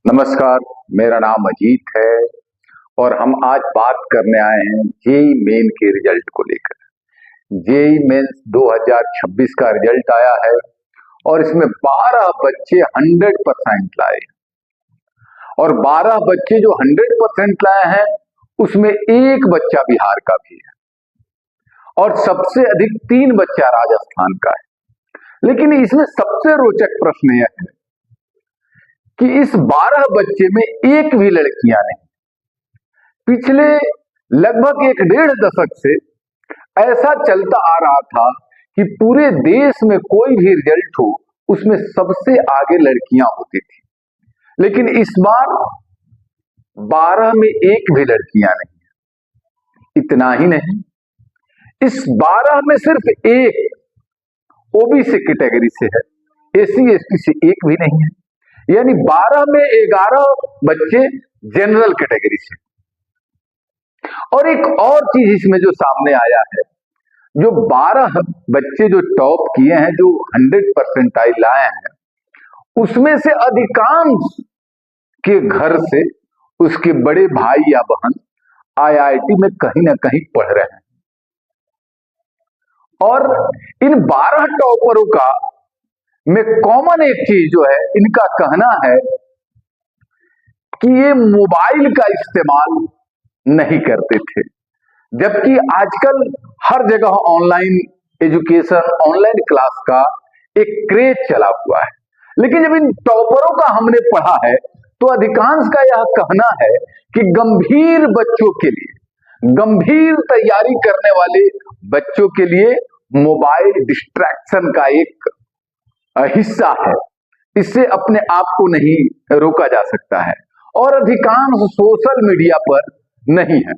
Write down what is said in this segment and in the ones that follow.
नमस्कार। मेरा नाम अजीत है और हम आज बात करने आए हैं जेई मेन के रिजल्ट को लेकर। जेई मेंस 2026 का रिजल्ट आया है और इसमें 12 बच्चे 100% लाए और 12 बच्चे जो 100% लाए हैं उसमें एक बच्चा बिहार का भी है और सबसे अधिक 3 बच्चा राजस्थान का है। लेकिन इसमें सबसे रोचक प्रश्न यह है कि इस 12 बच्चे में एक भी लड़कियां नहीं। पिछले लगभग 1.5 दशक से ऐसा चलता आ रहा था कि पूरे देश में कोई भी रिजल्ट हो उसमें सबसे आगे लड़कियां होती थी, लेकिन इस बार 12 में एक भी लड़कियां नहीं। इतना ही नहीं, इस 12 में सिर्फ एक ओबीसी कैटेगरी से है, एससी एसटी से एक भी नहीं है। यानी 12 में 11 बच्चे जनरल कैटेगरी से। और एक और चीज इसमें जो सामने आया है, जो 12 बच्चे जो टॉप किए हैं, जो 100% लाए हैं, उसमें से अधिकांश के घर से उसके बड़े भाई या बहन आईआईटी में कहीं ना कहीं पढ़ रहे हैं। और इन 12 टॉपरों का में कॉमन एक चीज जो है, इनका कहना है कि ये मोबाइल का इस्तेमाल नहीं करते थे, जबकि आजकल हर जगह ऑनलाइन एजुकेशन, ऑनलाइन क्लास का एक क्रेज चला हुआ है। लेकिन जब इन टॉपरों का हमने पढ़ा है तो अधिकांश का यह कहना है कि गंभीर बच्चों के लिए, गंभीर तैयारी करने वाले बच्चों के लिए मोबाइल डिस्ट्रैक्शन का एक हिस्सा है। इससे अपने आप को नहीं रोका जा सकता है और अधिकांश सोशल मीडिया पर नहीं है।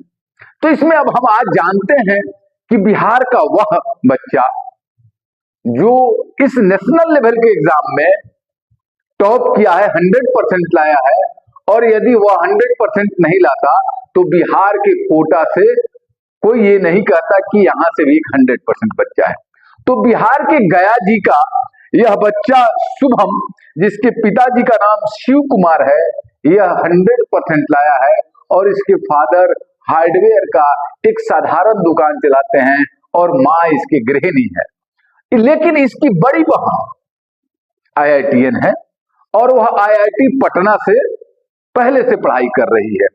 तो इसमें अब हम आज जानते हैं कि बिहार का वह बच्चा जो इस नेशनल लेवल के एग्जाम में टॉप किया है, 100% लाया है, और यदि वह 100% नहीं लाता तो बिहार के कोटा से कोई ये नहीं कहता कि यहां से भी 100% बच्चा है। तो बिहार के गया जी का यह बच्चा शुभम, जिसके पिताजी का नाम शिव कुमार है, यह 100% लाया है और इसके फादर हार्डवेयर का एक साधारण दुकान चलाते हैं और माँ इसकी गृहिणी है। लेकिन इसकी बड़ी बहन आईआईटीएन है और वह आईआईटी पटना से पहले से पढ़ाई कर रही है।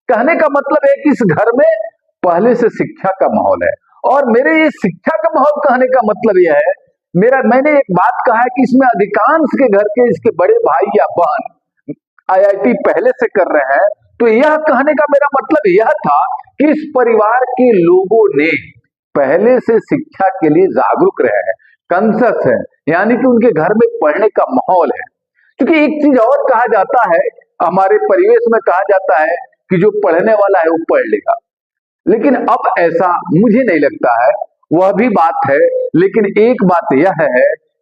कहने का मतलब है कि इस घर में पहले से शिक्षा का माहौल है। और मेरे ये शिक्षा का माहौल कहने का मतलब यह है, मैंने एक बात कहा है कि इसमें अधिकांश के घर के इसके बड़े भाई या बहन आईआईटी पहले से कर रहे हैं। तो यह कहने का मेरा मतलब यह था कि इस परिवार के लोगों ने पहले से शिक्षा के लिए जागरूक रहे हैं, कॉन्शियस है, यानी कि उनके घर में पढ़ने का माहौल है। क्योंकि एक चीज और कहा जाता है, हमारे परिवेश में कहा जाता है कि जो पढ़ने वाला है वो पढ़ लेगा, लेकिन अब ऐसा मुझे नहीं लगता है। वह भी बात है, लेकिन एक बात यह है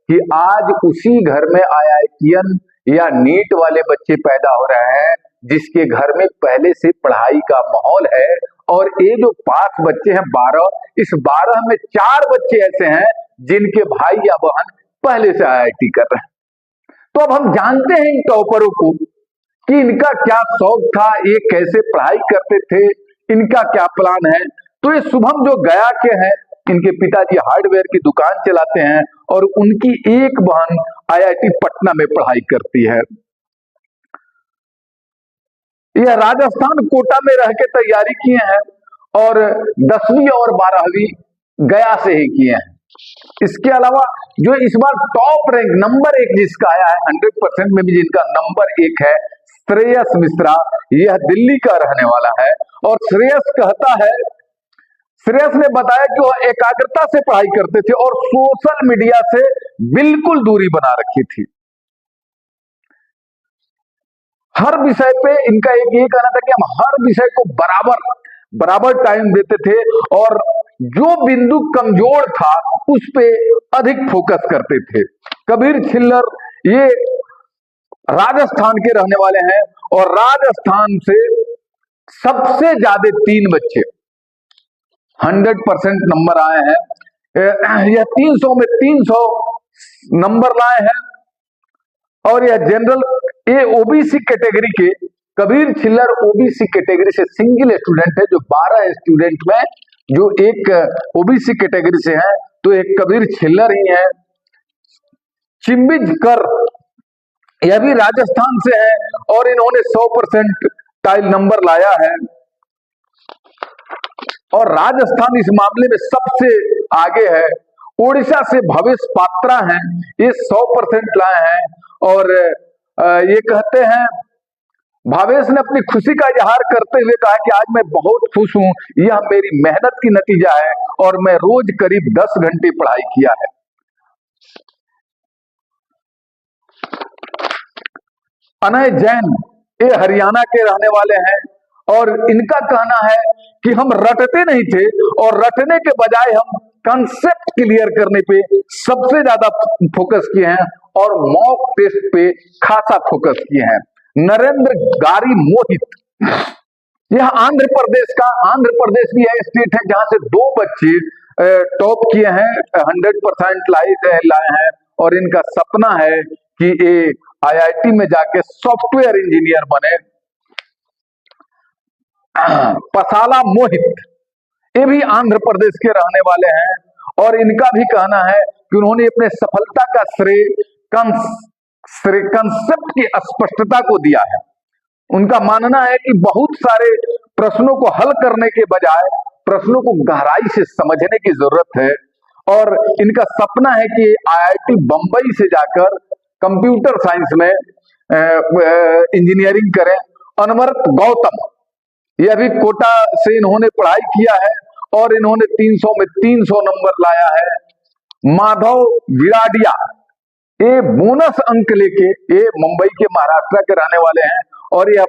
कि आज उसी घर में आईआईटीएन या नीट वाले बच्चे पैदा हो रहे हैं जिसके घर में पहले से पढ़ाई का माहौल है। और ये जो 5 बच्चे हैं 12, इस 12 में 4 बच्चे ऐसे हैं जिनके भाई या बहन पहले से आईआईटी कर रहे हैं। तो अब हम जानते हैं इन टॉपरों को कि इनका क्या शौक था, ये कैसे पढ़ाई करते थे, इनका क्या प्लान है। तो ये शुभम जो गया के हैं, इनके पिताजी हार्डवेयर की दुकान चलाते हैं और उनकी एक बहन आईआईटी पटना में पढ़ाई करती है। यह राजस्थान कोटा में रह के तैयारी किए हैं और 10वीं और 12वीं गया से ही किए हैं। इसके अलावा जो इस बार टॉप रैंक नंबर 1 जिसका आया है 100% में भी, जिनका नंबर 1 है, श्रेयस मिश्रा, यह दिल्ली का रहने वाला है। और श्रेयस ने बताया कि वह एकाग्रता से पढ़ाई करते थे और सोशल मीडिया से बिल्कुल दूरी बना रखी थी। हर विषय पे इनका एक ये कहना था कि हम हर विषय को बराबर टाइम देते थे और जो बिंदु कमजोर था उस पे अधिक फोकस करते थे। कबीर छिल्लर ये राजस्थान के रहने वाले हैं और राजस्थान से सबसे ज्यादा 3 बच्चे 100% नंबर आए हैं। यह 300 में 300 नंबर लाए हैं और यह जनरल ये ओबीसी कैटेगरी के कबीर छिल्लर ओबीसी कैटेगरी से सिंगल स्टूडेंट है, जो 12 स्टूडेंट में जो एक ओबीसी कैटेगरी से है, तो एक कबीर छिल्लर ही है। चिम्बिजकर यह भी राजस्थान से है और इन्होंने 100% टाइल नंबर लाया है, और राजस्थान इस मामले में सबसे आगे है। ओडिशा से भवेश पात्रा हैं, ये 100% लाए हैं, और ये कहते हैं, भावेश ने अपनी खुशी का इजहार करते हुए कहा कि आज मैं बहुत खुश हूं, यह मेरी मेहनत की नतीजा है और मैं रोज करीब 10 घंटे पढ़ाई किया है। अनय जैन ये हरियाणा के रहने वाले हैं, और इनका कहना है कि हम रटते नहीं थे और रटने के बजाय हम कंसेप्ट क्लियर करने पे सबसे ज्यादा फोकस किए हैं और मॉक टेस्ट पे खासा फोकस किए हैं। नरेंद्र गारी मोहित, यह आंध्र प्रदेश भी है स्टेट है जहां से 2 बच्चे टॉप किए हैं, 100% लाए हैं, और इनका सपना है कि ये आईआईटी में जाके सॉफ्टवेयर इंजीनियर बने। पसाला मोहित, ये भी आंध्र प्रदेश के रहने वाले हैं, और इनका भी कहना है कि उन्होंने अपने सफलता का श्रेय कंसेप्ट की स्पष्टता को दिया है। उनका मानना है कि बहुत सारे प्रश्नों को हल करने के बजाय प्रश्नों को गहराई से समझने की जरूरत है, और इनका सपना है कि आईआईटी बंबई से जाकर कंप्यूटर साइंस में इंजीनियरिंग करें। अनवरत गौतम, यह भी कोटा से इन्होंने पढ़ाई किया है और इन्होंने 300 में 300 नंबर लाया है। माधव गिराडिया, ये बोनस अंक लेके, ये मुंबई के महाराष्ट्र के रहने वाले हैं, और ये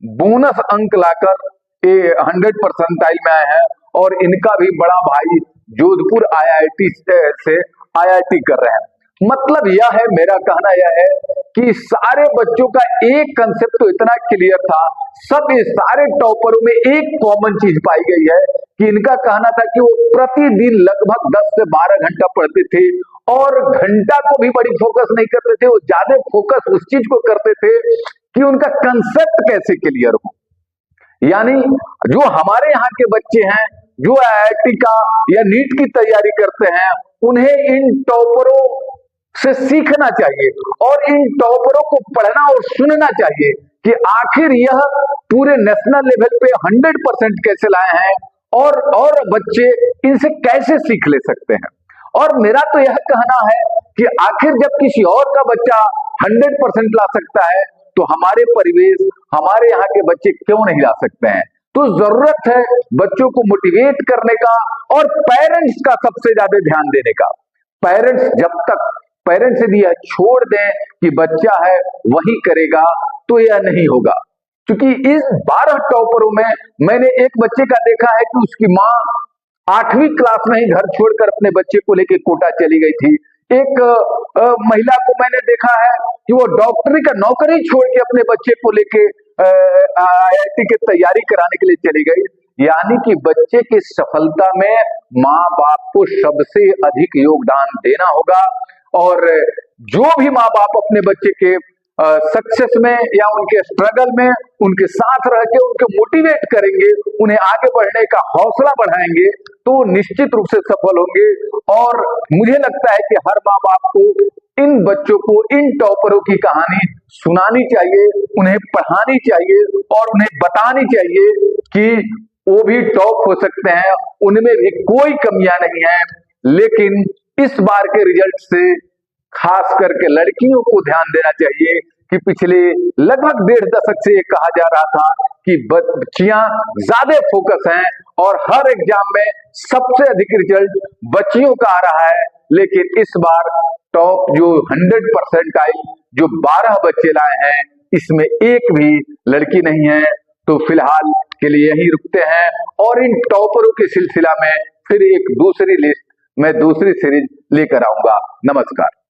बोनस अंक लाकर ये 100% में आए हैं, और इनका भी बड़ा भाई जोधपुर आईआईटी से आईआईटी कर रहे हैं। मतलब यह है, मेरा कहना यह है कि सारे बच्चों का एक कंसेप्ट तो इतना क्लियर था, सब ये सारे टॉपरों में एक कॉमन चीज पाई गई है कि इनका कहना था कि वो प्रतिदिन लगभग 10 से 12 घंटा पढ़ते थे, और घंटा को भी बड़ी फोकस नहीं करते थे, वो ज्यादा फोकस उस चीज को करते थे कि उनका कंसेप्ट कैसे क्लियर हो। यानी जो हमारे यहाँ के बच्चे हैं जो आईआईटी का या नीट की तैयारी करते हैं, उन्हें इन टॉपरों से सीखना चाहिए और इन टॉपरों को पढ़ना और सुनना चाहिए कि आखिर यह पूरे नेशनल लेवल पे 100% कैसे लाए हैं, और बच्चे इनसे कैसे सीख ले सकते हैं। और मेरा तो यह कहना है कि आखिर जब किसी और का बच्चा 100% ला सकता है, तो हमारे परिवेश, हमारे यहाँ के बच्चे क्यों नहीं ला सकते हैं। तो जरूरत है बच्चों को मोटिवेट करने का और पेरेंट्स का सबसे ज्यादा ध्यान देने का। पेरेंट्स जब तक पेरेंट्स यदि यह छोड़ दें कि बच्चा है वही करेगा, तो यह नहीं होगा। क्योंकि इस 12 टॉपरों में मैंने एक बच्चे का देखा है कि उसकी माँ 8वीं क्लास में ही घर छोड़कर अपने बच्चे को लेकर कोटा चली गई थी। एक महिला को मैंने देखा है कि वो डॉक्टरी का नौकरी छोड़ के अपने बच्चे को लेके आईआईटी की तैयारी कराने के लिए चली गई। यानी कि बच्चे की सफलता में माँ बाप को सबसे अधिक योगदान देना होगा, और जो भी माँ बाप अपने बच्चे के सक्सेस में या उनके स्ट्रगल में उनके साथ रह के उनको मोटिवेट करेंगे, उन्हें आगे बढ़ने का हौसला बढ़ाएंगे, तो निश्चित रूप से सफल होंगे। और मुझे लगता है कि हर माँ बाप को इन बच्चों को, इन टॉपरों की कहानी सुनानी चाहिए, उन्हें पढ़ानी चाहिए और उन्हें बतानी चाहिए कि वो भी टॉप हो सकते हैं, उनमें भी कोई कमियां नहीं है। लेकिन इस बार के रिजल्ट से खास करके लड़कियों को ध्यान देना चाहिए कि पिछले लगभग 1.5 दशक से ये कहा जा रहा था कि बच्चियां ज्यादा फोकस हैं और हर एग्जाम में सबसे अधिक रिजल्ट बच्चियों का आ रहा है। लेकिन इस बार टॉप जो 100% आई, जो 12 बच्चे लाए हैं, इसमें एक भी लड़की नहीं है। तो फिलहाल के लिए यही रुकते हैं और इन टॉपरों के सिलसिला में फिर एक दूसरी लिस्ट, मैं दूसरी सीरीज लेकर आऊंगा। नमस्कार।